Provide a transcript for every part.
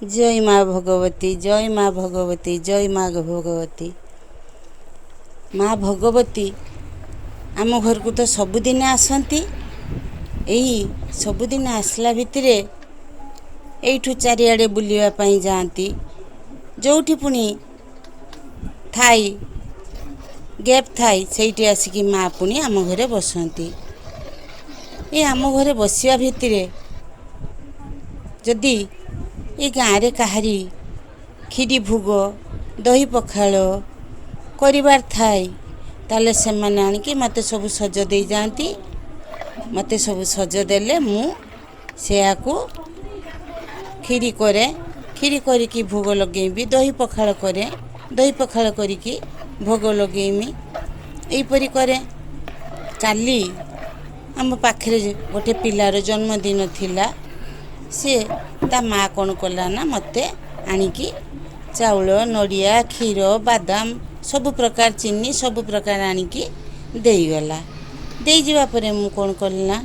जय माँ भगवती, जय माँ भगवती, जय माँ भगवती। माँ भगवती आम घर को तो सबुदिन आसती। यही सबुदिन आसला भितर एठू चारिआडे बुलिया जाती। जोठी पुणी थाई गैप थाई सेठी आसिकी माँ पुणी आम घरे बसती। ये आम घरे बसिया भितर जदि ये गाँव रे काहारी खीरी भोग दही पखाल करिवार थाए ताले से माने आनिकी मते सब सज दे जाती। मते सब सज देले मु सेया को खीरी करे। खीरी करिकी भोग लगेबी। दही पखाल करे। दही पखाल करिकी भोग लगेमी। एहीपरि करे। काली आम पाखरे गोटे पिलार जन्मदिन थिला। से ता माँ कौन कला ना मते आनिकी चाउल नड़िया क्षीर बादाम सबु प्रकार चीनी सबु प्रकार आनिकी देईगला। देई जीवा परे मु कौन कली ना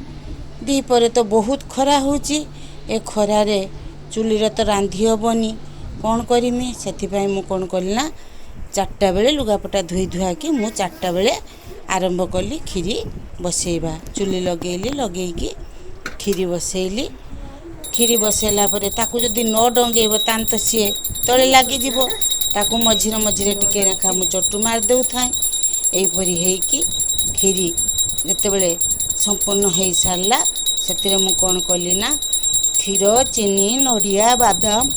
दी परे तो बहुत खरा होची। ए खरारे चुलीर तो रांधी हेबनी कौन करिमी। सेथिपाई मु कौन कली ना 4टा बेले लुगापटा धोई धुआ कि मु 4टा बेले आरंभ कली खीरी बसेइबा। चुली लगेली लगेइकी खीरी बसेइली। खीरी बसेला परे ताकू जदि न डंगेइब तान तो सी तले लागी जीवो। ताकू मझिरे मझिरे टिके रखा मु चटू मार देउ थाए। एहीपरि हेइकी खीरी जेतेबेले संपूर्ण हेई सारला सेतिरे मु कोन कली ना क्षीर चीनी नड़िया बादाम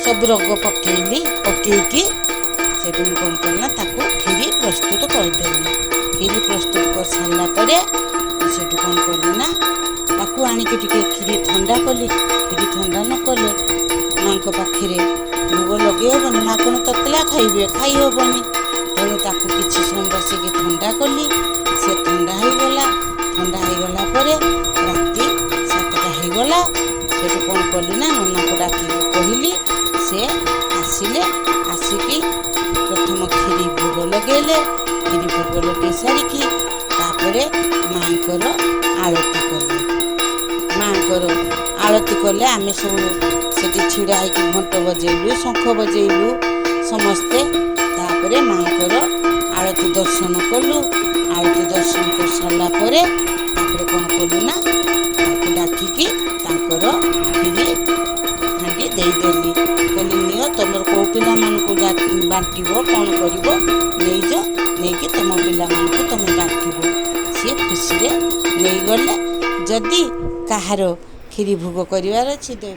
सब रंग पकेइली। पकेइकी सेटू मु कोन कली ना ताकू खीरी प्रस्तुत कर देली। खीरी प्रस्तुत कर सारला परे सेटू कोन कली ना ताकू आनिकी टिके खीरी ठंडा कली। खीरी ठंडा न कले माँ को पाखे भोग लगे हेबनी। माँ कौन ततला खाइबे खाई हेबनी। तेणु ताकू किछि समय बसैकी ठंडा कली। से ठंडा होगला। ठंडा होगला परे राति 7टा होगला। सेठू कौन कली ना नना को डाकी कहली। से आसिले आसिकी प्रथम खीरी भोग लगेले। खीरी भोग लगे सारिकी तापरे माँकर आरती कले। माँकर आरती कले आमे सब सेठी छिड़ा होइकी घंट बजेलु शंख बजेलु समस्ते। तापरे माँकर आरती दर्शन कलु। आरती दर्शन कर सारला परे तापरे कोन कलु ना ताकू डाकिकी तांकर खीरी हांडी देई देली। कहली नियो तमर को पिला मान को बांटिबो कोन करिवो नेइजो नेकी तम पिला मान को तमे बांटिबो। से खुशी रे नै गले। जदि काहारो खीरी भोग करिवार अछि देव।